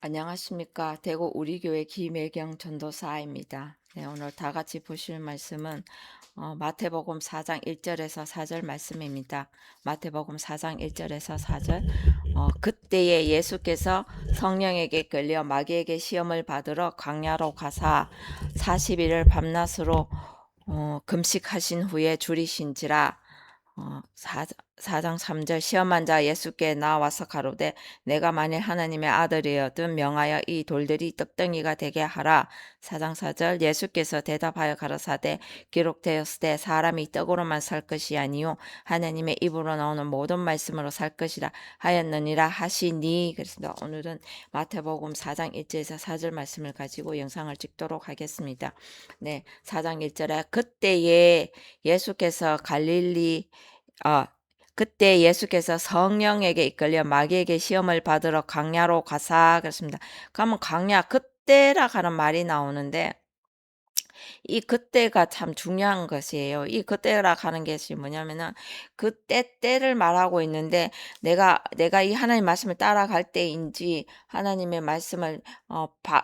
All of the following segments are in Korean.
안녕하십니까. 대구 우리교회 김혜경 전도사입니다. 네, 오늘 다 같이 보실 말씀은 마태복음 4장 1절에서 4절 말씀입니다. 마태복음 4장 1절에서 4절. 그때에 예수께서 성령에게 끌려 마귀에게 시험을 받으러 광야로 가사 40일을 밤낮으로 금식하신 후에 줄이신지라. 4장 3절. 시험한 자 예수께 나와서 가로되 내가 만일 하나님의 아들이여든 명하여 이 돌들이 떡덩이가 되게 하라. 4장 4절. 예수께서 대답하여 가라사대 기록되었으되 사람이 떡으로만 살 것이 아니요 하나님의 입으로 나오는 모든 말씀으로 살 것이라 하였느니라 하시니. 그렇습니다. 오늘은 마태복음 4장 1절에서 4절 말씀을 가지고 영상을 찍도록 하겠습니다. 네, 4장 1절에 그때에 예수께서 그때 예수께서 성령에게 이끌려 마귀에게 시험을 받으러 광야로 가사. 그렇습니다. 그러면 광야 그때라 하는 말이 나오는데 이 그때가 참 중요한 것이에요. 이 그때라 하는 것이 뭐냐면은 그때 때를 말하고 있는데 내가 이 하나님 말씀을 따라갈 때인지 하나님의 말씀을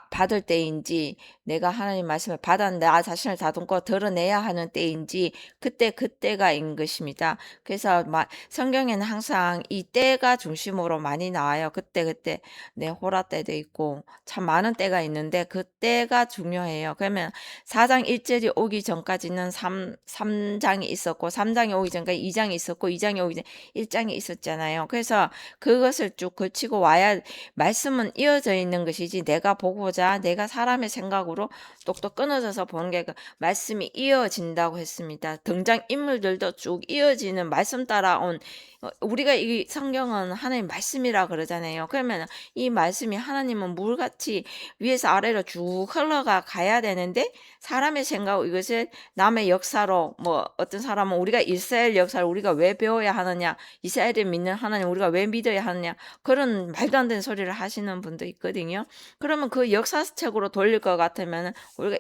받을 때인지 내가 하나님 말씀을 받았는데 나 자신을 다듬고 드러내야 하는 때인지 그때가인 것입니다. 그래서 성경에는 항상 이 때가 중심으로 많이 나와요. 그때 네, 호라 때도 있고 참 많은 때가 있는데 그때가 중요해요. 그러면 4장 1절이 오기 전까지는 3장이 있었고 3장이 오기 전까지 2장이 있었고 2장이 오기 전 1장이 있었잖아요. 그래서 그것을 쭉 거치고 와야 말씀은 이어져 있는 것이지 내가 보고자 내가 사람의 생각으로 똑똑 끊어져서 보는 게 말씀이 이어진다고 했습니다. 등장 인물들도 쭉 이어지는 말씀 따라온 우리가 이 성경은 하나님 말씀이라 그러잖아요. 그러면 이 말씀이 하나님은 물같이 위에서 아래로 쭉 흘러가 가야 되는데 사람의 생각 이것을 남의 역사로 어떤 사람은 우리가 이스라엘 역사를 우리가 왜 배워야 하느냐 이스라엘을 믿는 하나님 우리가 왜 믿어야 하느냐 그런 말도 안 되는 소리를 하시는 분도 있거든요. 그러면 그 역사책으로 돌릴 것 같으면 우리가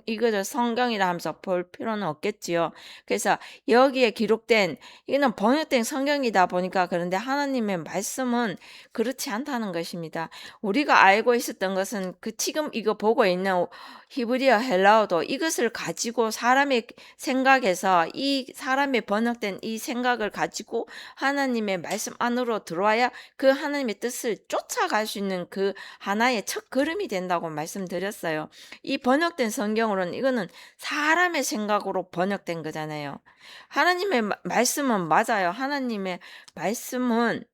이거를 성경이라 하면서 볼 필요는 없겠지요. 그래서 여기에 기록된 이거는 번역된 성경이다 보니까 그런데 하나님의 말씀은 그렇지 않다는 것입니다. 우리가 알고 있었던 것은 지금 이거 보고 있는 히브리어 헬라어도 이것을 가지고 사람의 생각에서 이 사람의 번역된 이 생각을 가지고 하나님의 말씀 안으로 들어와야 그 하나님의 뜻을 쫓아갈 수 있는 그 하나의 첫 걸음이 된다고 말씀드렸어요. 이 번역된 성경으로는 이거는 사람의 생각으로 번역된 거잖아요. 하나님의 말씀은 맞아요. 하나님의 말씀은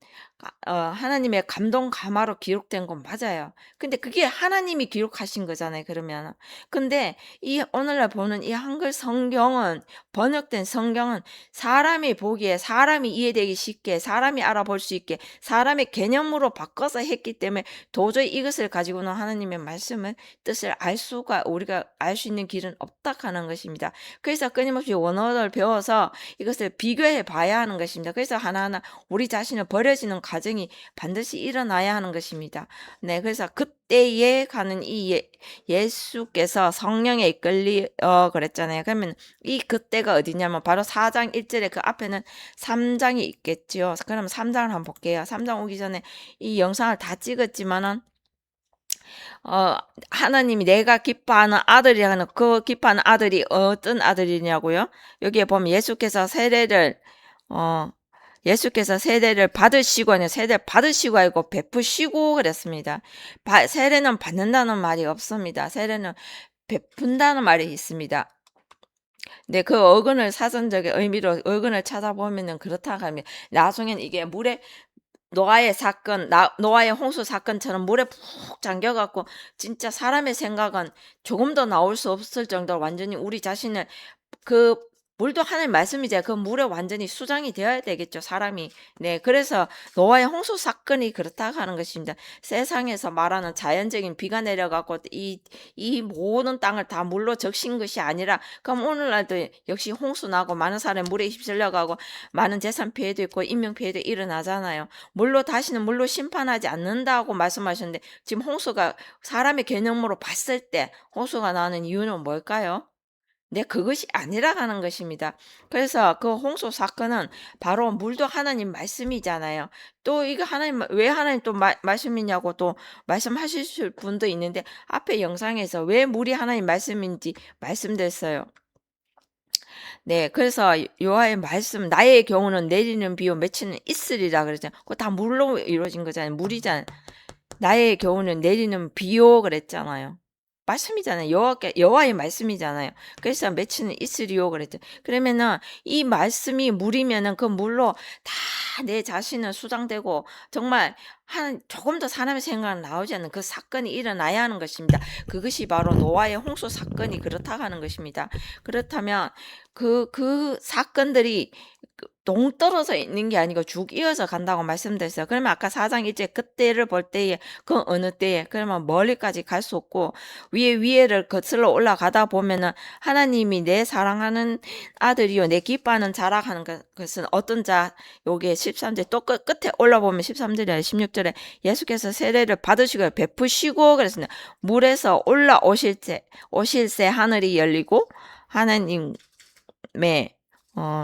하나님의 감동 감화로 기록된 건 맞아요. 근데 그게 하나님이 기록하신 거잖아요. 그러면 근데 이 오늘날 보는 이 한글 성경은 번역된 성경은 사람이 보기에 사람이 이해되기 쉽게 사람이 알아볼 수 있게 사람의 개념으로 바꿔서 했기 때문에 도저히 이것을 가지고는 하나님의 말씀을 뜻을 우리가 알 수 있는 길은 없다 하는 것입니다. 그래서 끊임없이 원어를 배워서 이것을 비교해 봐야 하는 것입니다. 그래서 하나하나 우리 자신을 버려지는 과정이 반드시 일어나야 하는 것입니다. 네, 그래서 그때에 가는 이 예수께서 성령에 이끌려 그랬잖아요. 그러면 이 그때가 어디냐면 바로 4장 1절에 그 앞에는 3장이 있겠죠. 그럼 3장을 한번 볼게요. 3장 오기 전에 이 영상을 다 찍었지만은 하나님이 내가 기뻐하는 아들이라는 그 기뻐하는 아들이 어떤 아들이냐고요? 여기에 보면 예수께서 세례를 받으시고 아니요 세례를 받으시고 아니고 베푸시고 그랬습니다. 세례는 받는다는 말이 없습니다. 세례는 베푼다는 말이 있습니다. 네, 그 어근을 사전적인 의미로 어근을 찾아보면은 그렇다 하면 나중엔 이게 물에 노아의 홍수 사건처럼 물에 푹 잠겨갖고 진짜 사람의 생각은 조금 더 나올 수 없을 정도로 완전히 우리 자신을 그 물도 하나님 말씀이죠. 그 물에 완전히 수장이 되어야 되겠죠, 사람이. 네, 그래서 노아의 홍수 사건이 그렇다 하는 것입니다. 세상에서 말하는 자연적인 비가 내려가고 이 모든 땅을 다 물로 적신 것이 아니라 그럼 오늘날도 역시 홍수 나고 많은 사람이 물에 휩쓸려가고 많은 재산 피해도 있고 인명 피해도 일어나잖아요. 다시는 물로 심판하지 않는다고 말씀하셨는데 지금 홍수가 사람의 개념으로 봤을 때 홍수가 나는 이유는 뭘까요? 네, 그것이 아니라는 것입니다. 그래서 그 홍수 사건은 바로 물도 하나님 말씀이잖아요. 또 이거 하나님 왜 하나님 또 말씀이냐고 또 말씀하실 분도 있는데 앞에 영상에서 왜 물이 하나님 말씀인지 말씀드렸어요. 네, 그래서 여호와의 말씀 나의 경우는 내리는 비요 맺히는 있으리라 그랬잖아요. 그거 다 물로 이루어진 거잖아요. 물이잖아요. 나의 경우는 내리는 비요 그랬잖아요. 말씀이잖아요. 여호와의 말씀이잖아요. 그래서 맺히는 있으리요 그랬죠. 그러면은 이 말씀이 물이면은 그 물로 다 내 자신을 수장되고 정말 한 조금 더 사람의 생각은 나오지 않는 그 사건이 일어나야 하는 것입니다. 그것이 바로 노아의 홍수 사건이 그렇다고 하는 것입니다. 그렇다면 그 사건들이 동떨어져 있는 게 아니고 쭉 이어서 간다고 말씀드렸어요. 그러면 아까 4장 1절 그때를 볼 때에 그 어느 때에 그러면 멀리까지 갈 수 없고 위에를 거슬러 올라가다 보면은 하나님이 내 사랑하는 아들이요 내 기뻐하는 자라하는 것은 어떤 자 요게 13절 또 끝에 올라보면 13절에 16절에 예수께서 세례를 받으시고 베푸시고 그랬습니다. 물에서 오실새 하늘이 열리고 하나님의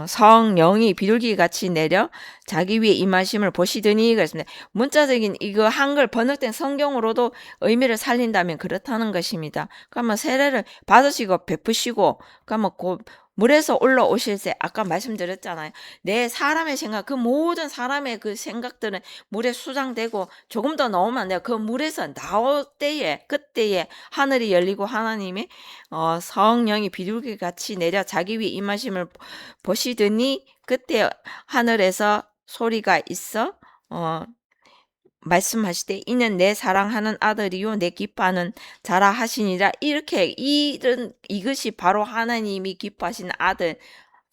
성령이 비둘기 같이 내려 자기 위에 임하심을 보시더니 그랬습니다. 문자적인 이거 한글 번역된 성경으로도 의미를 살린다면 그렇다는 것입니다. 그러면 세례를 받으시고 베푸시고 그러면 물에서 올라오실 때 아까 말씀드렸잖아요. 내 사람의 생각 그 모든 사람의 그 생각들은 물에 수장되고 조금 더 넣으면 안 돼요. 그 물에서 나올 때에 그때에 하늘이 열리고 하나님의 성령이 비둘기 같이 내려 자기 위에 임하심을 보시더니 그때 하늘에서 소리가 있어 말씀하시되 이는 내 사랑하는 아들이요 내 기뻐하는 자라 하시니라. 이렇게 이것이 바로 하나님이 기뻐하시는 아들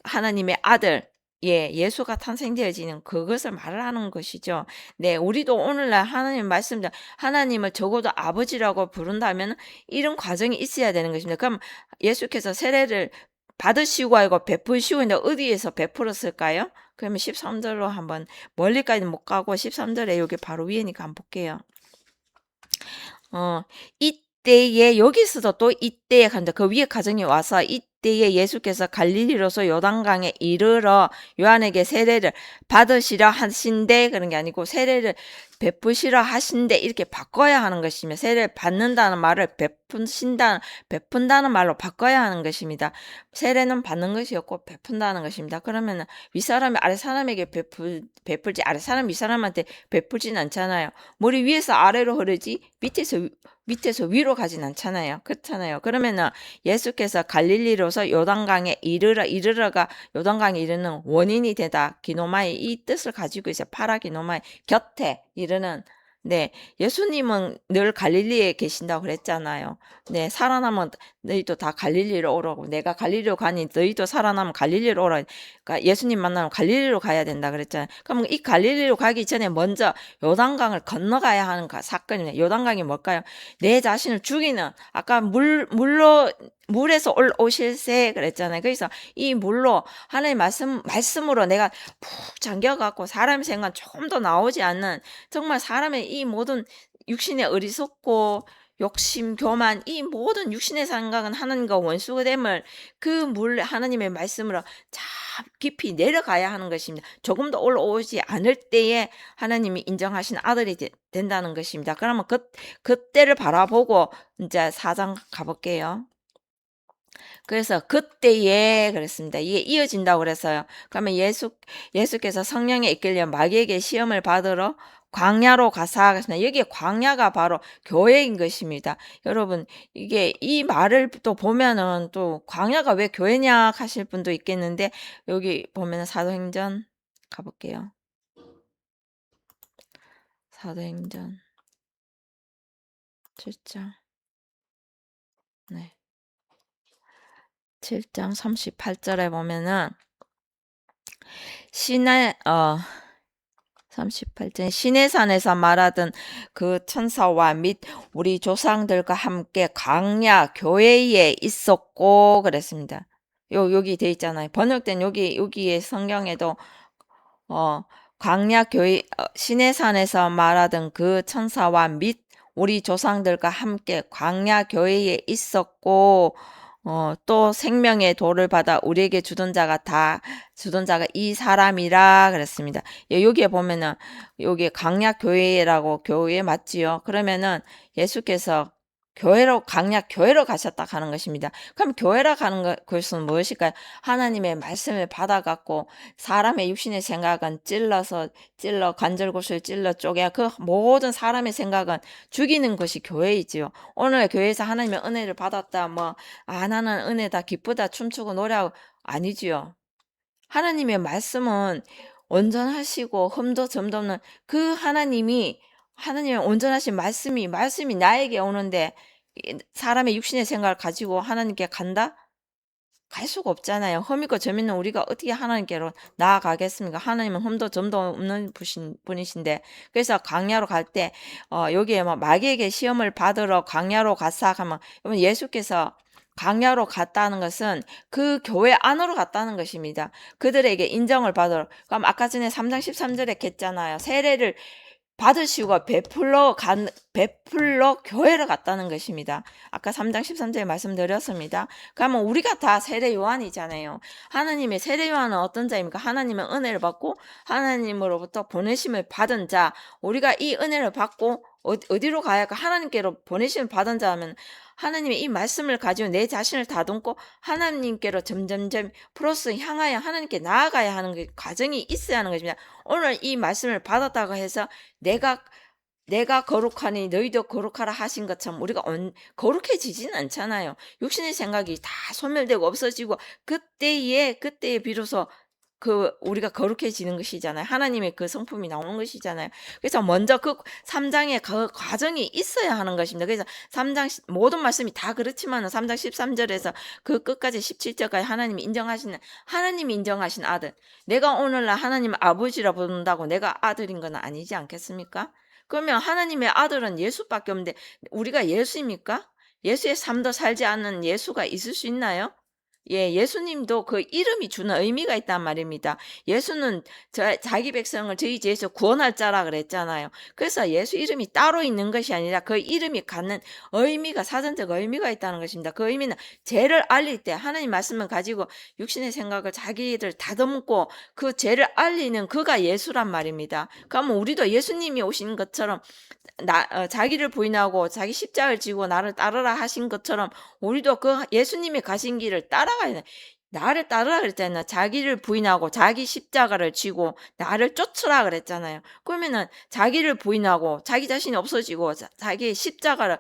하나님의 아들 예수가 탄생되어지는 그것을 말을 하는 것이죠. 네, 우리도 오늘날 하나님 말씀 하나님을 적어도 아버지라고 부른다면 이런 과정이 있어야 되는 것입니다. 그럼 예수께서 세례를 받으시고 알고 베푸시고 있는데 어디에서 베풀었을까요? 그러면 13절로 한번 멀리까지는 못 가고 13절에 여기 바로 위에니까 한번 볼게요. 이때에 여기서도 또 이때에 간다. 그 위에 가정이 와서 이때에 예수께서 갈릴리로서 요단강에 이르러 요한에게 세례를 받으시려 하신대 그런 게 아니고 세례를 베푸시려 하신대 이렇게 바꿔야 하는 것이며 세례를 받는다는 말을 베푼다는 말로 바꿔야 하는 것입니다. 세례는 받는 것이었고 베푼다는 것입니다. 그러면 윗사람이 아랫사람에게 베풀지 아랫사람이 윗사람한테 베풀진 않잖아요. 물이 위에서 아래로 흐르지 밑에서 위로 가진 않잖아요. 그렇잖아요. 그러면은 예수께서 갈릴리로서 요단강에 이르러가 요단강에 이르는 원인이 되다. 기노마의 이 뜻을 가지고 있어요. 파라기노마의 곁에 이르는 네, 예수님은 늘 갈릴리에 계신다고 그랬잖아요. 네, 살아나면 너희도 다 갈릴리로 오라고. 내가 갈릴리로 가니 너희도 살아나면 갈릴리로 오라. 그러니까 예수님 만나면 갈릴리로 가야 된다 그랬잖아요. 그럼 이 갈릴리로 가기 전에 먼저 요단강을 건너가야 하는 사건입니다. 요단강이 뭘까요? 내 자신을 죽이는 아까 물에서 올오실세 그랬잖아요. 그래서 이 물로 하나님 말씀으로 내가 푹 잠겨갖고 사람의 생각 조금 더 나오지 않는 정말 사람의 이 모든 육신의 어리석고 욕심, 교만 이 모든 육신의 생각은 하나님과 원수가 됨을 그 물 하나님의 말씀으로 참 깊이 내려가야 하는 것입니다. 조금 더 올라오지 않을 때에 하나님이 인정하신 아들이 된다는 것입니다. 그러면 그때를 바라보고 이제 4장 가볼게요. 그래서 그때에 그랬습니다. 이게 이어진다고 그래서요. 그러면 예수께서 성령에 이끌려 마귀에게 시험을 받으러 광야로 가사 그랬습니다. 여기 광야가 바로 교회인 것입니다. 여러분 이게 이 말을 또 보면은 또 광야가 왜 교회냐 하실 분도 있겠는데 여기 보면은 사도행전 가볼게요. 사도행전 7장 네. 7장 38절에 보면은 신의 38절 시내산에서 말하던 그 천사와 및 우리 조상들과 함께 광야 교회에 있었고 그랬습니다. 여기 돼 있잖아요. 번역된 여기에 성경에도 광야 교회 시내산에서 말하던 그 천사와 및 우리 조상들과 함께 광야 교회에 있었고 또 생명의 도를 받아 우리에게 주던 자가 이 사람이라 그랬습니다. 예, 여기에 보면은 여기 강약 교회라고 교회 맞지요? 그러면은 예수께서 강약 교회로 가셨다 하는 것입니다. 그럼 교회라 가는 것은 무엇일까요? 하나님의 말씀을 받아 갖고 사람의 육신의 생각은 찔러 관절곶을 찔러 쪼개 그 모든 사람의 생각은 죽이는 것이 교회이지요. 오늘 교회에서 하나님의 은혜를 받았다 나는 은혜다 기쁘다 춤추고 노래하고 아니지요. 하나님의 말씀은 온전하시고 흠도 점도 없는 그 하나님의 온전하신 말씀이 나에게 오는데 사람의 육신의 생각을 가지고 하나님께 간다? 갈 수가 없잖아요. 흠 있고 점 있는 우리가 어떻게 하나님께로 나아가겠습니까? 하나님은 흠도 점도 없는 분이신데 그래서 강야로 갈 때 여기에 마귀에게 시험을 받으러 강야로 갔사 하면 예수께서 강야로 갔다는 것은 그 교회 안으로 갔다는 것입니다. 그들에게 인정을 받으러. 그럼 아까 전에 3장 13절에 했잖아요. 세례를 받으시고 베풀러 교회를 갔다는 것입니다. 아까 3장 13절에 말씀드렸습니다. 그러면 우리가 다 세례 요한이잖아요. 하나님의 세례 요한은 어떤 자입니까? 하나님의 은혜를 받고 하나님으로부터 보내심을 받은 자. 우리가 이 은혜를 받고 어디로 가야 할까? 하나님께로 보내심을 받은 자면 하나님의 이 말씀을 가지고 내 자신을 다듬고 하나님께로 점점점 플러스 향하여 하나님께 나아가야 하는 그 과정이 있어야 하는 것입니다. 오늘 이 말씀을 받았다고 해서 내가 거룩하니 너희도 거룩하라 하신 것처럼 우리가 거룩해지지는 않잖아요. 육신의 생각이 다 소멸되고 없어지고 그때에 비로소 우리가 거룩해지는 것이잖아요. 하나님의 그 성품이 나오는 것이잖아요. 그래서 먼저 그 3장의 그 과정이 있어야 하는 것입니다. 그래서 3장 모든 말씀이 다 그렇지만 3장 13절에서 그 끝까지 17절까지 하나님이 인정하신 아들. 내가 오늘날 하나님 아버지라 부른다고 내가 아들인 건 아니지 않겠습니까? 그러면 하나님의 아들은 예수밖에 없는데 우리가 예수입니까? 예수의 삶도 살지 않는 예수가 있을 수 있나요? 예, 예수님도 그 이름이 주는 의미가 있단 말입니다. 예수는 자기 백성을 저희 죄에서 구원할 자라 그랬잖아요. 그래서 예수 이름이 따로 있는 것이 아니라 그 이름이 갖는 의미가 사전적 의미가 있다는 것입니다. 그 의미는 죄를 알릴 때 하나님 말씀을 가지고 육신의 생각을 자기들 다듬고 그 죄를 알리는 그가 예수란 말입니다. 그러면 우리도 예수님이 오신 것처럼 자기를 부인하고 자기 십자가를 지고 나를 따르라 하신 것처럼 우리도 그 예수님이 가신 길을 따라가야 돼. 나를 따르라 그랬잖아요. 자기를 부인하고 자기 십자가를 지고 나를 쫓으라 그랬잖아요. 그러면은 자기를 부인하고 자기 자신이 없어지고 자기의 십자가를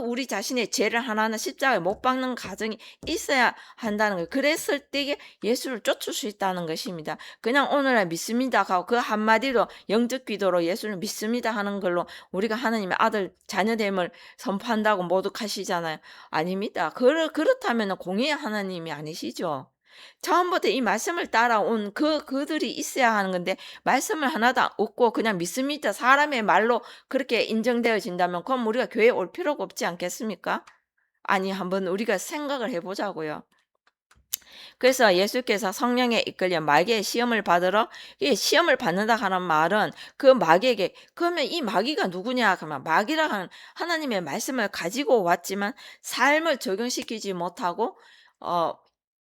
우리 자신의 죄를 하나하나 십자가에 못 박는 과정이 있어야 한다는 거예요. 그랬을 때 예수를 쫓을 수 있다는 것입니다. 그냥 오늘날 믿습니다 하고 그 한마디로 영적 기도로 예수를 믿습니다 하는 걸로 우리가 하나님의 아들 자녀됨을 선포한다고 모독하시잖아요. 아닙니다. 그렇다면 공의의 하나님이 아니시죠. 처음부터 이 말씀을 따라온 그들이 있어야 하는 건데 말씀을 하나도 없고 그냥 믿습니다. 사람의 말로 그렇게 인정되어진다면 그럼 우리가 교회에 올 필요가 없지 않겠습니까? 아니 한번 우리가 생각을 해보자고요. 그래서 예수께서 성령에 이끌려 마귀의 시험을 받으러 이 시험을 받는다 하는 말은 그 마귀에게 그러면 이 마귀가 누구냐 그러면 마귀라 하는 하나님의 말씀을 가지고 왔지만 삶을 적용시키지 못하고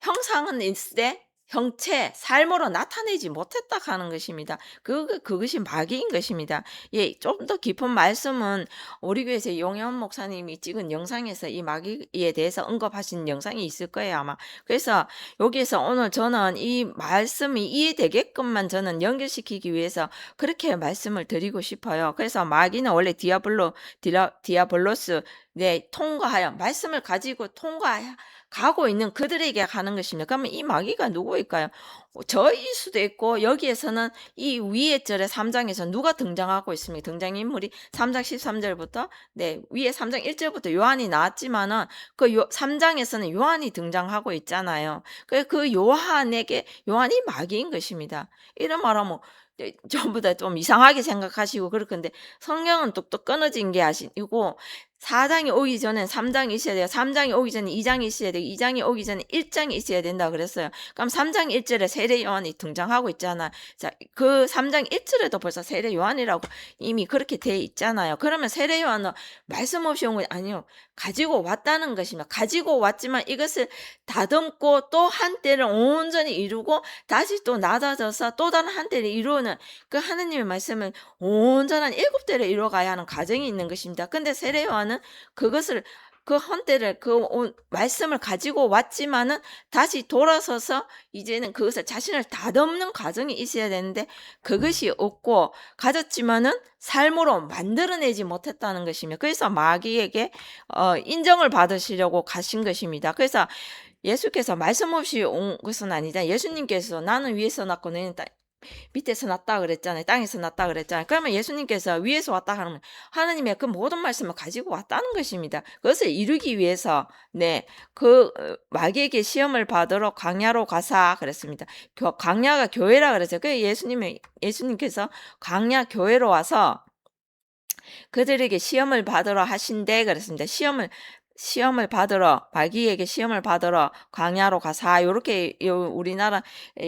형상은 있되 형체, 삶으로 나타내지 못했다 하는 것입니다. 그것이 마귀인 것입니다. 예, 좀 더 깊은 말씀은 우리 교회에서 용현 목사님이 찍은 영상에서 이 마귀에 대해서 언급하신 영상이 있을 거예요, 아마. 그래서 여기에서 오늘 저는 이 말씀이 이해되게끔만 저는 연결시키기 위해서 그렇게 말씀을 드리고 싶어요. 그래서 마귀는 원래 디아블로스, 네, 말씀을 가지고 가고 있는 그들에게 가는 것입니다. 그러면 이 마귀가 누구일까요? 저일 수도 있고 여기에서는 이 위에 절에 3장에서 누가 등장하고 있습니다. 등장인물이 3장 13절부터 위에 3장 1절부터 요한이 나왔지만은 3장에서는 요한이 등장하고 있잖아요. 그 요한이 마귀인 것입니다. 이런 말하면 전부 다 좀 이상하게 생각하시고 그렇건데 성경은 뚝뚝 끊어진 게 아니고 4장이 오기 전엔 3장이 있어야 돼요. 3장이 오기 전에 2장이 있어야 되고 2장이 오기 전에 1장이 있어야 된다고 그랬어요. 그럼 3장 1절에 세례 요한이 등장하고 있잖아. 자, 그 3장 1절에도 벌써 세례 요한이라고 이미 그렇게 돼 있잖아요. 그러면 세례 요한은 말씀 없이 온 거 아니요. 가지고 왔다는 것입니다. 가지고 왔지만 이것을 다듬고 또 한때를 온전히 이루고 다시 또 낮아져서 또 다른 한때를 이루는 그 하느님의 말씀을 온전한 7대를 이루어가야 하는 과정이 있는 것입니다. 근데 세례 요한은 그것을 그 헌때를 말씀을 가지고 왔지만은 다시 돌아서서 이제는 그것을 자신을 다듬는 과정이 있어야 되는데 그것이 없고 가졌지만은 삶으로 만들어내지 못했다는 것입니다. 그래서 마귀에게 인정을 받으시려고 가신 것입니다. 그래서 예수께서 말씀 없이 온 것은 아니다. 예수님께서 나는 위에서 났고 너희는 밑에서 났다 그랬잖아요. 땅에서 났다 그랬잖아요. 그러면 예수님께서 위에서 왔다 하면 하나님의 그 모든 말씀을 가지고 왔다는 것입니다. 그것을 이루기 위해서 그 마귀에게 시험을 받으러 광야로 가사 그랬습니다. 광야가 교회라 그랬어요. 그 예수님께서 광야 교회로 와서 그들에게 시험을 받으러 하신대 그랬습니다. 시험을 받으러 마귀에게 시험을 받으러 광야로 가사 요렇게 우리나라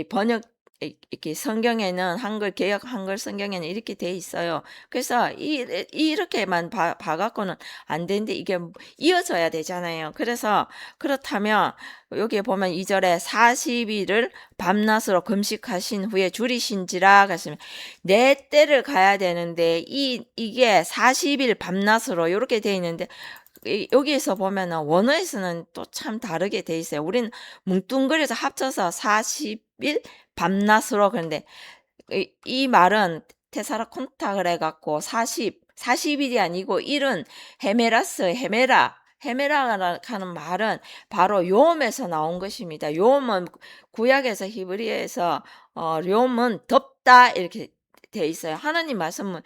번역 이렇게 성경에는 한글 개역 한글 성경에는 이렇게 돼 있어요. 그래서 이렇게만 봐갖고는 안 되는데 이게 이어져야 되잖아요. 그래서 그렇다면 여기에 보면 2절에 40일을 밤낮으로 금식하신 후에 줄이신지라 그랬으면 내 때를 가야 되는데 이게 40일 밤낮으로 이렇게 돼 있는데 여기에서 보면은 원어에서는 또 참 다르게 돼 있어요. 우리는 뭉뚱그려서 합쳐서 40일 밤낮으로 그런데 이 말은 테사라 콘탁을 해갖고 40일이 아니고 1은 헤메라라는 말은 바로 요음에서 나온 것입니다. 요음은 구약에서 히브리어에서 요음은 덥다 이렇게 돼 있어요. 하나님 말씀은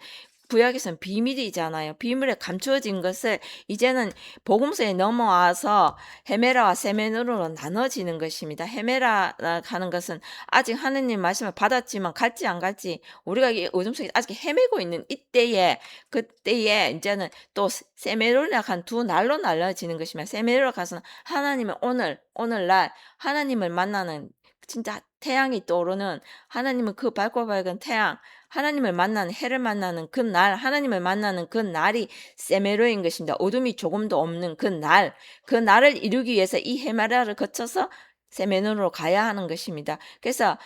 구약에서는 비밀이잖아요. 비밀에 감추어진 것을 이제는 복음서에 넘어와서 헤메라와 세메누로 나눠지는 것입니다. 헤메라 하는 것은 아직 하느님 말씀을 받았지만 갈지 안 갈지 우리가 요즘 속에 아직 헤매고 있는 이때에 그때에 이제는 또 세메누라 한 두 날로 나눠지는 것입니다. 세메누라 가서는 하나님의 오늘날 하나님을 만나는 진짜 태양이 떠오르는 하나님은 그 밝고 밝은 태양 하나님을 만나는 해를 만나는 그 날, 하나님을 만나는 그 날이 세메로인 것입니다. 어둠이 조금도 없는 그 날, 그 날을 이루기 위해서 이 헤메라를 거쳐서 세메노로 가야 하는 것입니다. 그래서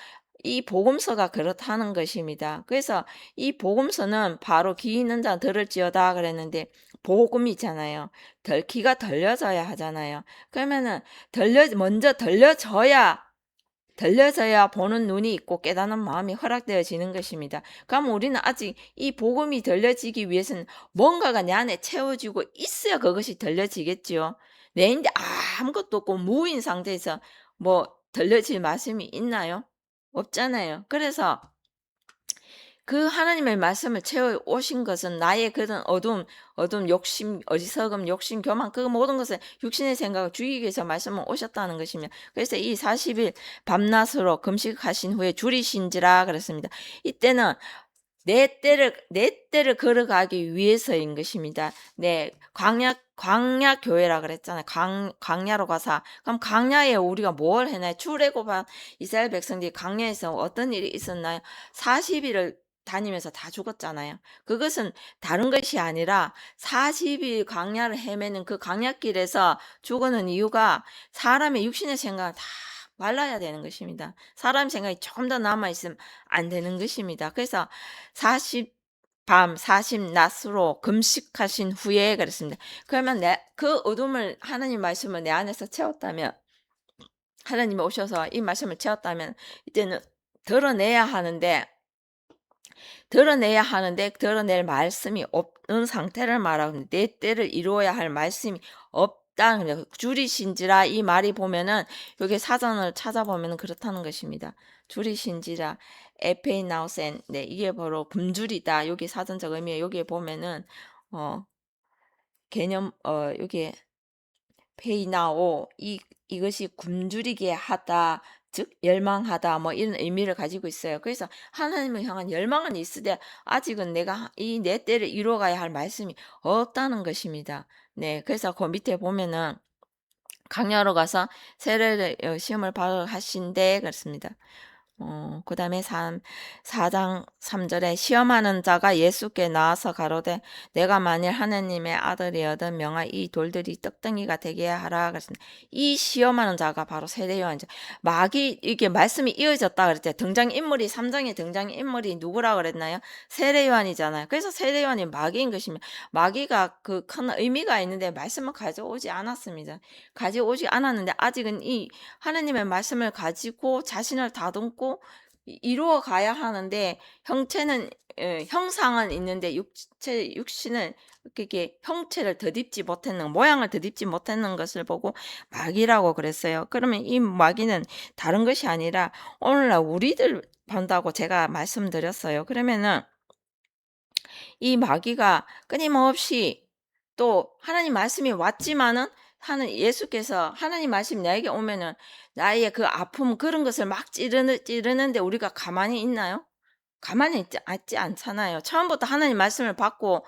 이 복음서가 그렇다는 것입니다. 그래서 이 복음서는 바로 귀 있는 자 들을지어다 그랬는데 복음이잖아요. 귀가 들려져야 하잖아요. 그러면은 먼저 들려져야 보는 눈이 있고 깨닫는 마음이 허락되어지는 것입니다. 그럼 우리는 아직 이 복음이 들려지기 위해서는 뭔가가 내 안에 채워지고 있어야 그것이 들려지겠죠. 내인데 아무것도 없고 무인 상태에서 뭐 들려질 말씀이 있나요? 없잖아요. 그래서 그 하나님의 말씀을 채워 오신 것은 나의 그런 욕심, 어리석음, 욕심, 교만 그 모든 것을 육신의 생각을 죽이기 위해서 말씀을 오셨다는 것이며 그래서 이 40일 밤낮으로 금식하신 후에 줄이신지라 그랬습니다. 이때는 내 때를 걸어가기 위해서인 것입니다. 광야 교회라 그랬잖아요. 광야로 가사. 그럼 광야에 우리가 뭘 했나요? 출애굽한 이스라엘 백성들이 광야에서 어떤 일이 있었나요? 40일을 다니면서 다 죽었잖아요. 그것은 다른 것이 아니라 40일 광야를 헤매는 그 광야길에서 죽는 이유가 사람의 육신의 생각을 다 말라야 되는 것입니다. 사람 생각이 조금 더 남아있으면 안 되는 것입니다. 그래서 40낮으로 금식하신 후에 그랬습니다. 그러면 그 어둠을 하나님 말씀을 내 안에서 채웠다면 하나님이 오셔서 이 말씀을 채웠다면 이제는 드러내야 하는데 드러낼 말씀이 없는 상태를 말하고 내 때를 이루어야 할 말씀이 없다. 줄이신지라 이 말이 보면은 여기 사전을 찾아보면 그렇다는 것입니다. 줄이신지라 에페이나우센 이게 바로 굶주리다. 여기 사전적 의미에 여기에 보면은 개념 여기 페이나오 이것이 굶주리게 하다 즉 열망하다 뭐 이런 의미를 가지고 있어요. 그래서 하나님을 향한 열망은 있으되 아직은 내가 이 내 때를 이루어 가야 할 말씀이 없다는 것입니다. 네. 그래서 그 밑에 보면은 강야로 가서 세례를 시험을 받으러 하신대 그렇습니다. 그다음에 4장 3 절에 시험하는 자가 예수께 나와서 가로되 내가 만일 하느님의 아들이거든 명하 이 돌들이 떡덩이가 되게 하라 그랬습니다. 이 시험하는 자가 바로 세례 요한이죠. 마귀 이게 말씀이 이어졌다 그랬죠. 등장인물이 3 장의 등장인물이 누구라 그랬나요? 세례 요한이잖아요. 그래서 세례 요한이 마귀인 것이며 마귀가 그 큰 의미가 있는데 말씀을 가져오지 않았습니다. 가져오지 않았는데 아직은 이 하느님의 말씀을 가지고 자신을 다듬고 이루어 가야 하는데 형체는 형상은 있는데 육신을 이렇게 형체를 덧입지 못했는 모양을 덧입지 못했는 것을 보고 마귀라고 그랬어요. 그러면 이 마귀는 다른 것이 아니라 오늘날 우리들 본다고 제가 말씀드렸어요. 그러면은 이 마귀가 끊임없이 또 하나님 말씀이 왔지만은 하는 예수께서 하나님 말씀이 나에게 오면은 나의 그 아픔 그런 것을 막 찌르는데 우리가 가만히 있나요? 가만히 있지 않잖아요. 처음부터 하나님 말씀을 받고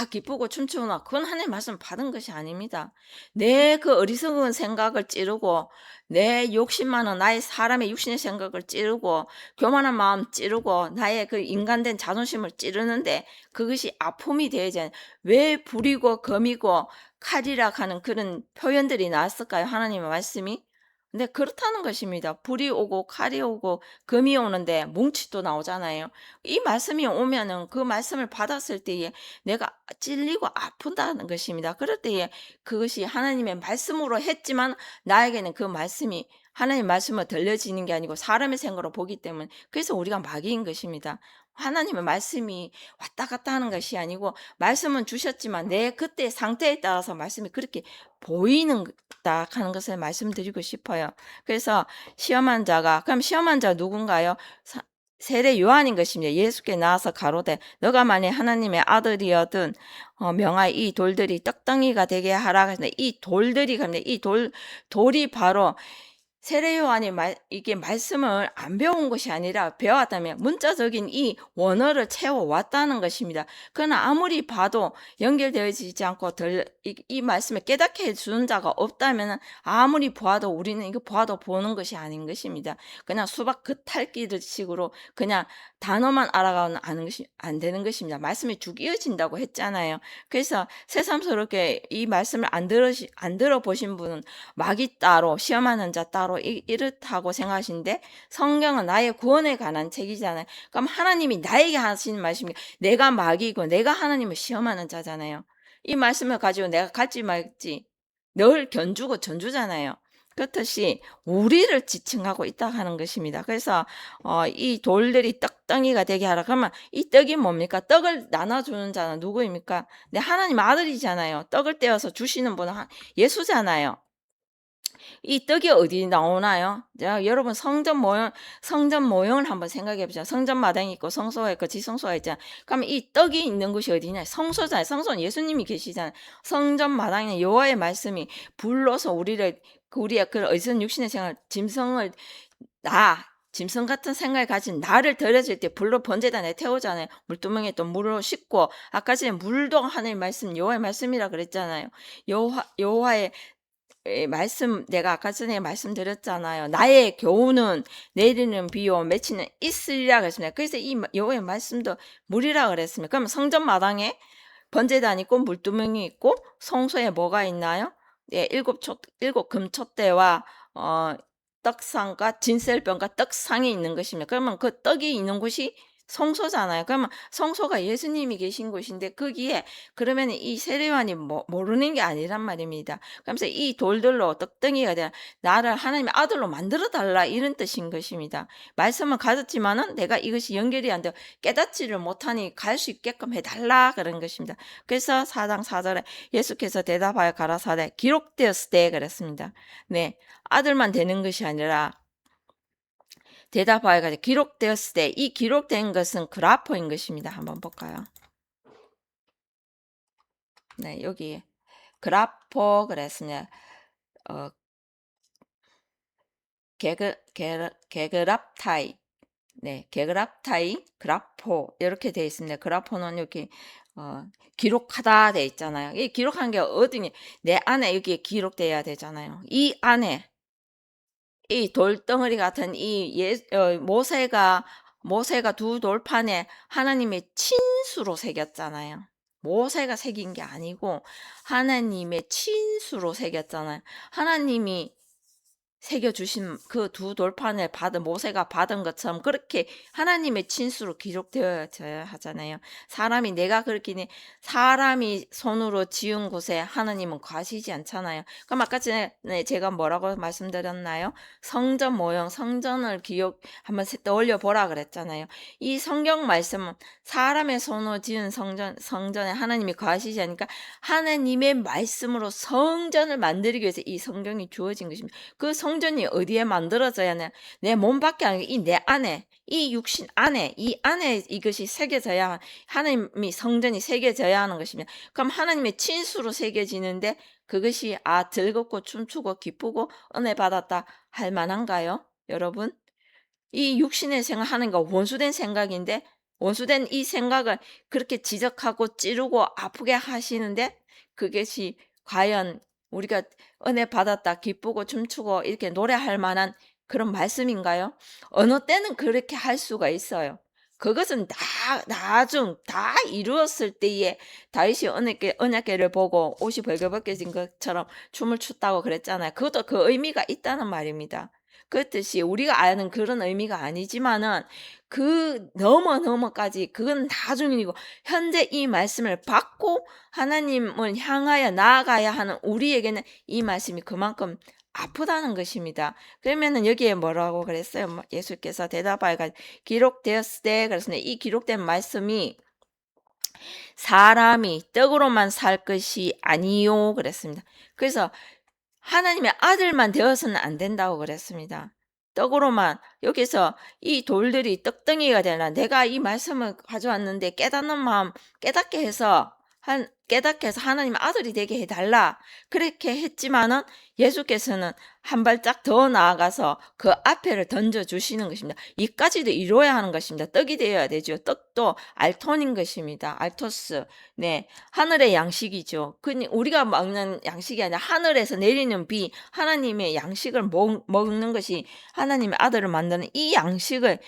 기쁘고 춤추거나 그건 하나님 말씀을 받은 것이 아닙니다. 내 그 어리석은 생각을 찌르고 내 욕심 많은 나의 사람의 육신의 생각을 찌르고 교만한 마음 찌르고 나의 그 인간된 자존심을 찌르는데 그것이 아픔이 되지 왜 불이고 검이고 칼이라 하는 그런 표현들이 나왔을까요? 하나님의 말씀이? 근데 그렇다는 것입니다. 불이 오고 칼이 오고 금이 오는데 뭉치도 나오잖아요. 이 말씀이 오면은 그 말씀을 받았을 때에 내가 찔리고 아픈다는 것입니다. 그럴 때에 그것이 하나님의 말씀으로 했지만 나에게는 그 말씀이 하나님의 말씀으로 들려지는 게 아니고 사람의 생각으로 보기 때문에 그래서 우리가 마귀인 것입니다. 하나님의 말씀이 왔다 갔다 하는 것이 아니고 말씀은 주셨지만 내 그때 상태에 따라서 말씀이 그렇게 보이는 다 하는 것을 말씀드리고 싶어요. 그래서 시험한 자가 그럼 시험한 자 누군가요? 세례 요한인 것입니다. 예수께 나와서 가로되 너가 만일 하나님의 아들이어든 명하여 이 돌들이 떡덩이가 되게 하라 하는데 이 돌들이 그런데 이 돌이 바로 세례 요한이 이게 말씀을 안 배운 것이 아니라 배웠다면 문자적인 이 원어를 채워왔다는 것입니다. 그러나 아무리 봐도 연결되어지지 않고 이 말씀을 깨닫게 해주는 자가 없다면 아무리 보아도 우리는 이거 보아도 보는 것이 아닌 것입니다. 그냥 수박 겉핥기식으로 그냥 단어만 알아가는 아는 것이 안 되는 것입니다. 말씀이 쭉 이어진다고 했잖아요. 그래서 새삼스럽게 이 말씀을 안 들어보신 분은 마귀 따로 시험하는 자 따로 이렇다고 생각하시는데 성경은 나의 구원에 관한 책이잖아요. 그럼 하나님이 나에게 하시는 말씀이 내가 마귀고 내가 하나님을 시험하는 자잖아요. 이 말씀을 가지고 내가 갈지 말지 늘 견주고 전주잖아요. 그렇듯이 우리를 지칭하고 있다 하는 것입니다. 그래서 이 돌들이 떡덩이가 되게 하라. 그러면 이 떡이 뭡니까? 떡을 나눠주는 자는 누구입니까? 네, 하나님 아들이잖아요. 떡을 떼어서 주시는 분은 예수잖아요. 이 떡이 어디 나오나요? 자, 여러분 성전 모형을 한번 생각해 보자. 성전 마당이 있고 성소가 있고 지성소가 있잖아. 그럼 이 떡이 있는 곳이 어디냐? 성소잖아요. 성소는 예수님이 계시잖아요. 성전 마당에 여호와의 말씀이 불러서 우리의 그 어리석은 육신의 생활 짐승 같은 생각을 가진 나를 들여질 때 불로 번제단에 태우잖아요. 물두멍에 또 물로 씻고 아까 전에 물도 하나님의 말씀 여호와의 말씀이라 그랬잖아요. 여호와의 말씀 내가 아까 전에 말씀드렸잖아요. 나의 교훈은 내리는 비요 맺히는 있으리라 그랬습니다. 그래서 이 여호와의 말씀도 물이라 그랬습니다. 그럼 성전 마당에 번제단 있고 물두멍이 있고 성소에 뭐가 있나요? 네, 일곱 금촛대와 떡상과 진설병과 떡상이 있는 것입니다. 그러면 그 떡이 있는 곳이 성소잖아요. 그러면 성소가 예수님이 계신 곳인데 거기에 그러면 이 세례요한이 모르는 게 아니란 말입니다. 그러면서 이 돌들로 떡덩이가 돼 나를 하나님의 아들로 만들어 달라 이런 뜻인 것입니다. 말씀을 가졌지만은 내가 이것이 연결이 안 되고 깨닫지를 못하니 갈 수 있게끔 해달라 그런 것입니다. 그래서 4장 4절에 예수께서 대답하여 가라사대 기록되었을 때 그랬습니다. 네, 아들만 되는 것이 아니라 대답하여 가지고 기록되었을 때 이 기록된 것은 그라퍼인 것입니다. 한번 볼까요? 네, 여기 그라퍼 그랬습니다. 어, 게그랍타이. 네, 게그랍타이, 그라포 이렇게 되어 있습니다. 그라포는 이렇게 기록하다 돼 있잖아요. 이 기록한 게 어디니? 내 안에 여기에 기록돼야 되잖아요. 이 안에 이 돌덩어리 같은 모세가 두 돌판에 하나님의 친수로 새겼잖아요. 모세가 새긴 게 아니고 하나님의 친수로 새겼잖아요. 하나님이 새겨주신 그 두 돌판을 받은 모세가 받은 것처럼 그렇게 하나님의 친수로 기록되어져야 하잖아요. 사람이 손으로 지은 곳에 하나님은 거하시지 않잖아요. 그럼 아까 전에 제가 뭐라고 말씀드렸나요? 성전 모형, 성전을 한번 떠올려 보라 그랬잖아요. 이 성경 말씀은 사람의 손으로 지은 성전에 하나님이 거하시지 않으니까 하나님의 말씀으로 성전을 만들기 위해서 이 성경이 주어진 것입니다. 그 성전이 어디에 만들어져야 하냐? 내 몸 밖에 아니고 내 안에, 이 육신 안에, 이 안에 이것이 새겨져야, 하나님이 성전이 새겨져야 하는 것입니다. 그럼 하나님의 친수로 새겨지는데 그것이 즐겁고 춤추고 기쁘고 은혜 받았다 할 만한가요? 여러분? 이 육신의 생각하는 거 원수된 생각인데 원수된 이 생각을 그렇게 지적하고 찌르고 아프게 하시는데 그것이 과연 우리가 은혜 받았다 기쁘고 춤추고 이렇게 노래할 만한 그런 말씀인가요? 어느 때는 그렇게 할 수가 있어요. 그것은 다 이루었을 때에 다윗이 언약궤를 보고 옷이 벌거벗겨진 것처럼 춤을 췄다고 그랬잖아요. 그것도 그 의미가 있다는 말입니다. 그렇듯이 우리가 아는 그런 의미가 아니지만은 그 넘어까지 그건 나중이고 현재 이 말씀을 받고 하나님을 향하여 나아가야 하는 우리에게는 이 말씀이 그만큼 아프다는 것입니다. 그러면은 여기에 뭐라고 그랬어요? 예수께서 대답하여 기록되었을 때 그랬습니다. 이 기록된 말씀이 사람이 떡으로만 살 것이 아니요 그랬습니다. 그래서 하나님의 아들만 되어서는 안 된다고 그랬습니다. 떡으로만 여기서 이 돌들이 떡덩이가 되나 내가 이 말씀을 가져왔는데 깨닫게 해서 하나님 아들이 되게 해달라 그렇게 했지만은 예수께서는 한 발짝 더 나아가서 그 앞에를 던져주시는 것입니다. 이까지도 이루어야 하는 것입니다. 떡이 되어야 되죠. 떡도 알톤인 것입니다. 알토스. 네, 하늘의 양식이죠. 우리가 먹는 양식이 아니라 하늘에서 내리는 비 하나님의 양식을 먹는 것이 하나님의 아들을 만드는 이 양식을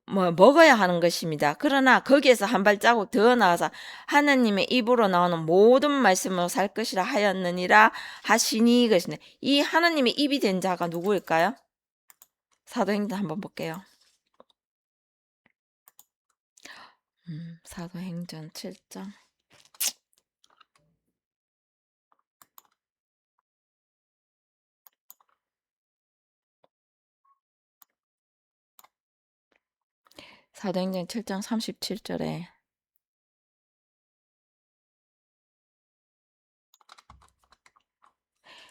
먹어야 하는 것입니다. 그러나 거기에서 한 발자국 더 나아서 하나님의 입으로 나오는 모든 말씀으로 살 것이라 하였느니라 하시니 그것입니다. 이 하나님의 입이 된 자가 누구일까요? 사도행전 한번 볼게요. 사도행전 7장. 사도행전 7장 37절에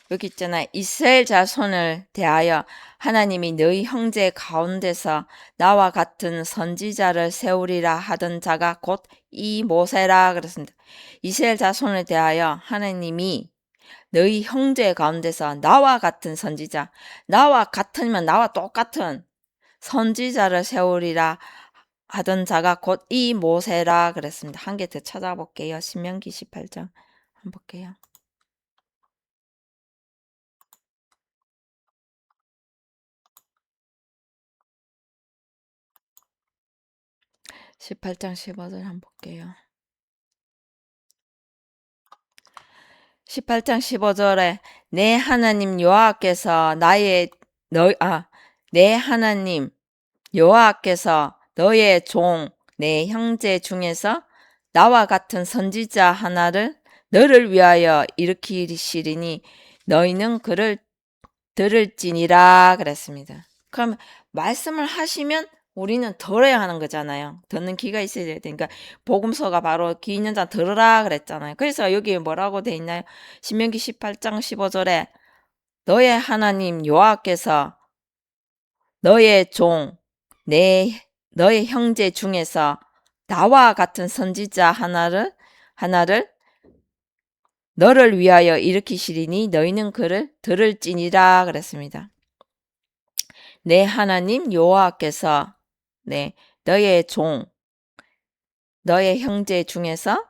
여기 있잖아요. 이스라엘 자손을 대하여 하나님이 너희 형제 가운데서 나와 같은 선지자를 세우리라 하던 자가 곧 이 모세라 그랬습니다. 이스라엘 자손을 대하여 하나님이 너희 형제 가운데서 나와 같은 선지자, 나와 같으면 나와 똑같은 선지자를 세우리라 하던 자가 곧 이 모세라 그랬습니다. 한 개 더 찾아볼게요. 신명기 18장 한번 볼게요. 18장 15절 한번 볼게요. 18장 15절에 내 하나님 여호와께서 내 하나님 여호와께서 너의 종 내 형제 중에서 나와 같은 선지자 하나를 너를 위하여 일으키시리니 너희는 그를 들을지니라 그랬습니다. 그럼 말씀을 하시면 우리는 들어야 하는 거잖아요. 듣는 귀가 있어야 되니까 복음서가 바로 귀 있는 자 들으라 그랬잖아요. 그래서 여기 뭐라고 돼 있나요? 신명기 18장 15절에 너의 하나님 여호와께서 너의 종 너의 형제 중에서 나와 같은 선지자 하나를 너를 위하여 일으키시리니 너희는 그를 들을지니라 그랬습니다. 내 하나님 여호와께서 네 너의 종 너의 형제 중에서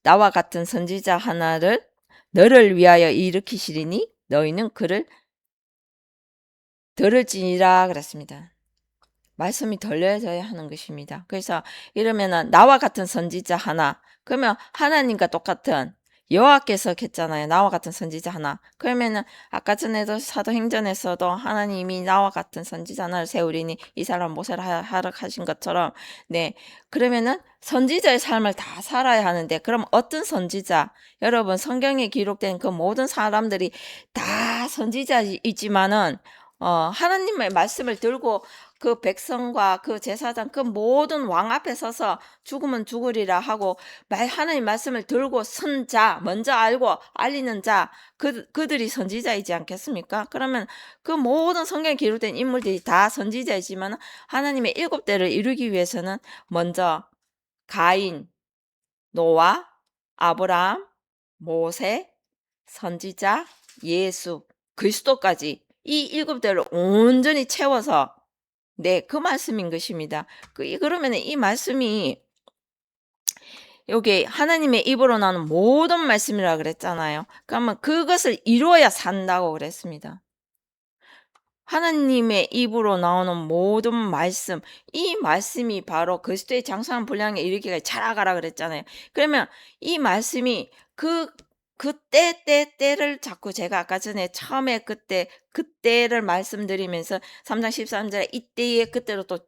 나와 같은 선지자 하나를 너를 위하여 일으키시리니 너희는 그를 들을지니라 그랬습니다. 말씀이 들려져야 하는 것입니다. 그래서 이러면은 나와 같은 선지자 하나, 그러면 하나님과 똑같은 여호와께서 했잖아요. 나와 같은 선지자 하나. 그러면은 아까 전에도 사도행전에서도 하나님이 나와 같은 선지자 하나를 세우리니 이 사람 모세를 하라 하신 것처럼 네. 그러면은 선지자의 삶을 다 살아야 하는데 그럼 어떤 선지자? 여러분 성경에 기록된 그 모든 사람들이 다 선지자이지만은 하나님의 말씀을 들고 그 백성과 그 제사장 그 모든 왕 앞에 서서 죽으면 죽으리라 하고 하나님 말씀을 들고 선 자, 먼저 알고 알리는 자, 그들이 선지자이지 않겠습니까? 그러면 그 모든 성경에 기록된 인물들이 다 선지자이지만 하나님의 7대를 이루기 위해서는 먼저 가인, 노아, 아브라함, 모세, 선지자, 예수, 그리스도까지 이 7대를 온전히 채워서 네, 그 말씀인 것입니다. 그러면 이 말씀이 여기 하나님의 입으로 나오는 모든 말씀이라 그랬잖아요. 그러면 그것을 이루어야 산다고 그랬습니다. 하나님의 입으로 나오는 모든 말씀, 이 말씀이 바로 그리스도의 장성한 분량에 이르기까지 자라가라 그랬잖아요. 그러면 이 말씀이 때를 자꾸 제가 아까 전에 처음에 그때를 말씀드리면서 3장 13절에 이때의 그때로 또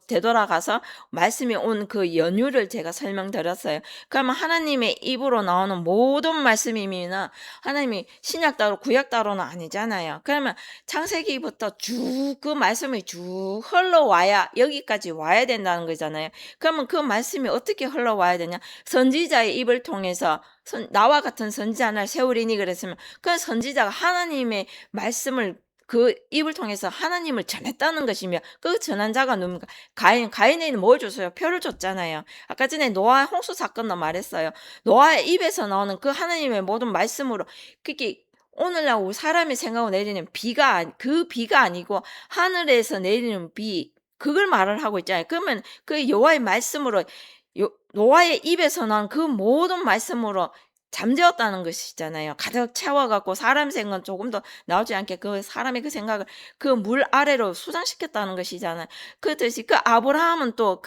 되돌아가서 말씀이 온 그 연유를 제가 설명드렸어요. 그러면 하나님의 입으로 나오는 모든 말씀이면 하나님이 신약 따로 구약 따로는 아니잖아요. 그러면 창세기부터 쭉 그 말씀이 쭉 흘러와야 여기까지 와야 된다는 거잖아요. 그러면 그 말씀이 어떻게 흘러와야 되냐? 선지자의 입을 통해서 나와 같은 선지자 하나를 세우리니 그랬으면 그 선지자가 하나님의 말씀을 그 입을 통해서 하나님을 전했다는 것이며 그 전한 자가 누굽니까? 가인에는 뭘 줬어요? 표를 줬잖아요. 아까 전에 노아 홍수 사건도 말했어요. 노아의 입에서 나오는 그 하나님의 모든 말씀으로 그게 오늘날 우리 사람이 생각하고 내리는 그 비가 아니고 하늘에서 내리는 비 그걸 말을 하고 있잖아요. 그러면 그 여호와의 말씀으로 노아의 입에서 난 그 모든 말씀으로 잠재웠다는 것이잖아요. 가득 채워갖고 사람 생각 조금도 나오지 않게 그 사람의 그 생각을 그 물 아래로 수장시켰다는 것이잖아요. 그듯이 그 아브라함은 또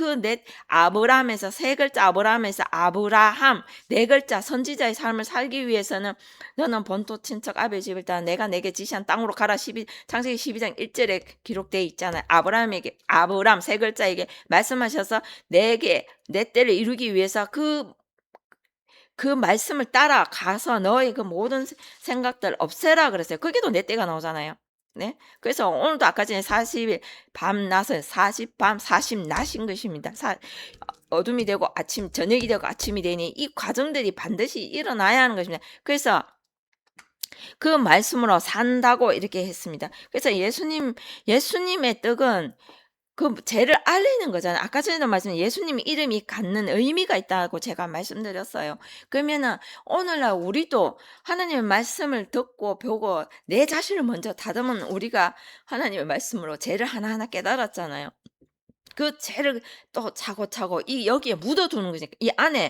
아브라함에서 세 글자 아브라함에서 아브라함 네 글자 선지자의 삶을 살기 위해서는 너는 본토 친척 아벨 집을 따라 내가 내게 지시한 땅으로 가라. 창세기 12장 1절에 기록되어 있잖아요. 아브라함 세 글자에게 말씀하셔서 내게 내 때를 이루기 위해서 그 말씀을 따라가서 너의 그 모든 생각들 없애라 그랬어요. 거기도 내 때가 나오잖아요. 네. 그래서 오늘도 아까 전에 40일 밤낮은 40밤 40낮인 것입니다. 어둠이 되고 저녁이 되고 아침이 되니 이 과정들이 반드시 일어나야 하는 것입니다. 그래서 그 말씀으로 산다고 이렇게 했습니다. 그래서 예수님의 떡은 그 죄를 알리는 거잖아요. 아까 전에도 예수님 이름이 갖는 의미가 있다고 제가 말씀드렸어요. 그러면은 오늘날 우리도 하나님의 말씀을 듣고 보고 내 자신을 먼저 다듬은 우리가 하나님의 말씀으로 죄를 하나하나 깨달았잖아요. 그 죄를 또 차고차고 여기에 묻어두는 거지.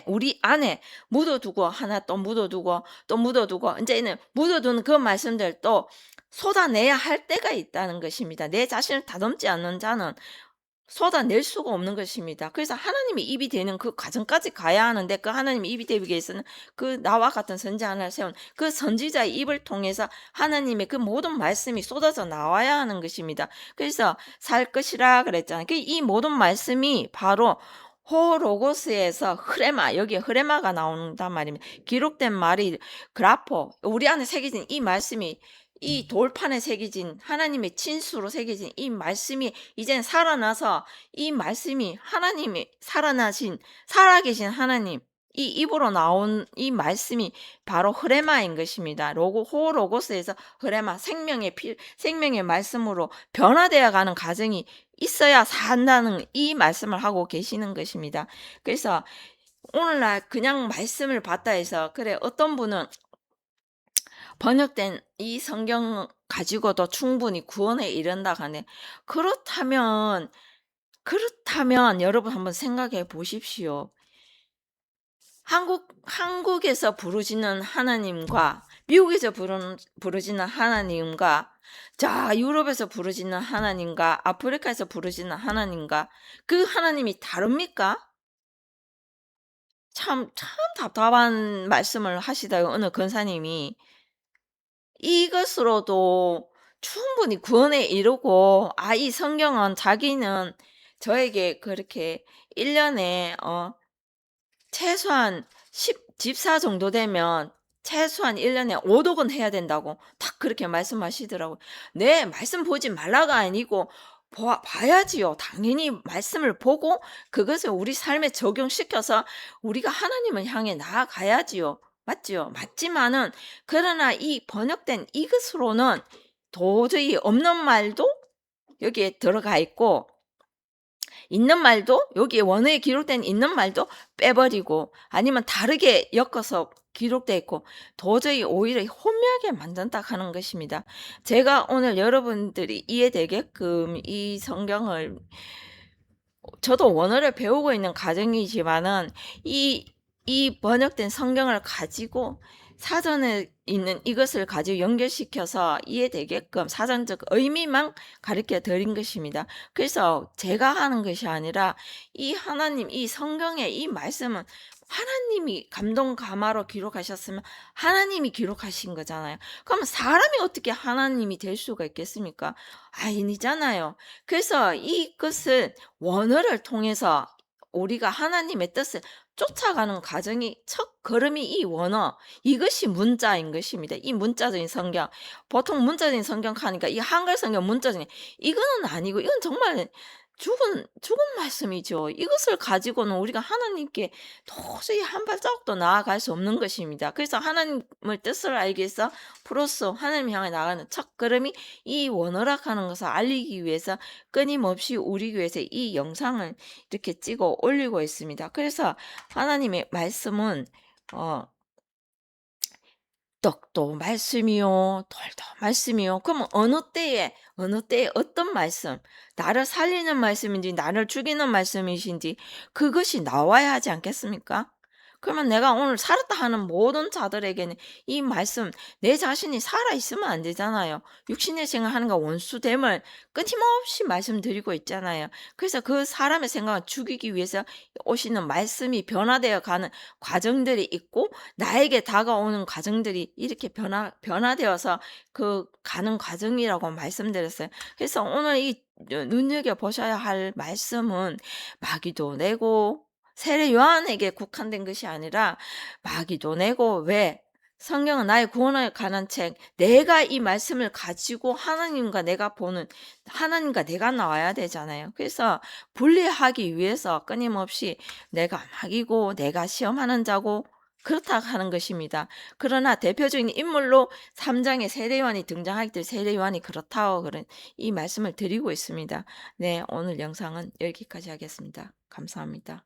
우리 안에 묻어두고 하나 또 묻어두고 또 묻어두고 이제는 묻어두는 그 말씀들 또 쏟아내야 할 때가 있다는 것입니다. 내 자신을 다듬지 않는 자는 쏟아낼 수가 없는 것입니다. 그래서 하나님이 입이 되는 그 과정까지 가야 하는데 그 하나님이 입이 되기 위해서는 그 나와 같은 선지 하나를 세운 그 선지자의 입을 통해서 하나님의 그 모든 말씀이 쏟아져 나와야 하는 것입니다. 그래서 살 것이라 그랬잖아요. 이 모든 말씀이 바로 호로고스에서 여기에 흐레마가 나온단 말입니다. 기록된 말이 그라포, 우리 안에 새겨진 이 말씀이 이 돌판에 새겨진 하나님의 진수로 새겨진 이 말씀이 이젠 살아나서 이 말씀이 하나님이 살아계신 하나님 이 입으로 나온 이 말씀이 바로 흐레마인 것입니다. 호로고스에서 흐레마 생명의 말씀으로 변화되어 가는 과정이 있어야 산다는 이 말씀을 하고 계시는 것입니다. 그래서 오늘날 그냥 말씀을 받다 해서 그래 어떤 분은 번역된 이 성경 가지고도 충분히 구원에 이른다 하네. 그렇다면 여러분 한번 생각해 보십시오. 한국에서 부르짖는 하나님과 미국에서 부르짖는 하나님과 자 유럽에서 부르짖는 하나님과 아프리카에서 부르짖는 하나님과 그 하나님이 다릅니까? 참 답답한 말씀을 하시다요 어느 권사님이. 이것으로도 충분히 구원에 이르고 이 성경은 자기는 저에게 그렇게 1 년에 최소한 10 집사 정도 되면 최소한 1 년에 5 독은 해야 된다고 딱 그렇게 말씀하시더라고요. 네. 말씀 보지 말라가 아니고 봐야지요. 당연히 말씀을 보고 그것을 우리 삶에 적용시켜서 우리가 하나님을 향해 나아가야지요. 맞지요? 맞지만은 그러나 이 번역된 이것으로는 도저히 없는 말도 여기에 들어가 있고 있는 말도 여기에 원어에 기록된 있는 말도 빼버리고 아니면 다르게 엮어서 기록돼 있고 도저히 오히려 혼미하게 만든다 하는 것입니다. 제가 오늘 여러분들이 이해되게끔 이 성경을 저도 원어를 배우고 있는 과정이지만은 이 번역된 성경을 가지고 사전에 있는 이것을 가지고 연결시켜서 이해되게끔 사전적 의미만 가르쳐 드린 것입니다. 그래서 제가 하는 것이 아니라 이 하나님 이 성경의 이 말씀은 하나님이 감동 감화로 기록하셨으면 하나님이 기록하신 거잖아요. 그러면 사람이 어떻게 하나님이 될 수가 있겠습니까? 아니잖아요. 그래서 이것을 원어를 통해서 우리가 하나님의 뜻을 쫓아가는 과정이 첫 걸음이 이 원어 이것이 문자인 것입니다. 이 문자적인 성경 보통 문자적인 성경 하니까 이 한글 성경 문자적인 이거는 아니고 이건 정말 죽은 말씀이죠. 이것을 가지고는 우리가 하나님께 도저히 한 발자국도 나아갈 수 없는 것입니다. 그래서 하나님의 뜻을 알기 위해서 프로스 하나님 향해 나가는 첫걸음이 이 원어락하는 것을 알리기 위해서 끊임없이 우리 교회에서 이 영상을 이렇게 찍어 올리고 있습니다. 그래서 하나님의 말씀은 떡도 말씀이요 돌도 말씀이요. 그러면 어느 때에 어떤 말씀 나를 살리는 말씀인지 나를 죽이는 말씀이신지 그것이 나와야 하지 않겠습니까? 그러면 내가 오늘 살았다 하는 모든 자들에게는 이 말씀 내 자신이 살아 있으면 안 되잖아요. 육신의 생활하는 거 원수됨을 끊임없이 말씀드리고 있잖아요. 그래서 그 사람의 생각을 죽이기 위해서 오시는 말씀이 변화되어 가는 과정들이 있고 나에게 다가오는 과정들이 이렇게 변화되어서 그 가는 과정이라고 말씀드렸어요. 그래서 오늘 이 눈여겨 보셔야 할 말씀은 마귀도 내고 세례 요한에게 국한된 것이 아니라 마귀도 내고 왜 성경은 나의 구원에 관한 책 내가 이 말씀을 가지고 하나님과 내가 보는 하나님과 내가 나와야 되잖아요. 그래서 분리하기 위해서 끊임없이 내가 마귀고 내가 시험하는 자고 그렇다 하는 것입니다. 그러나 대표적인 인물로 3장에 세례 요한이 등장하기 때문에 세례 요한이 그렇다고 그런 이 말씀을 드리고 있습니다. 네, 오늘 영상은 여기까지 하겠습니다. 감사합니다.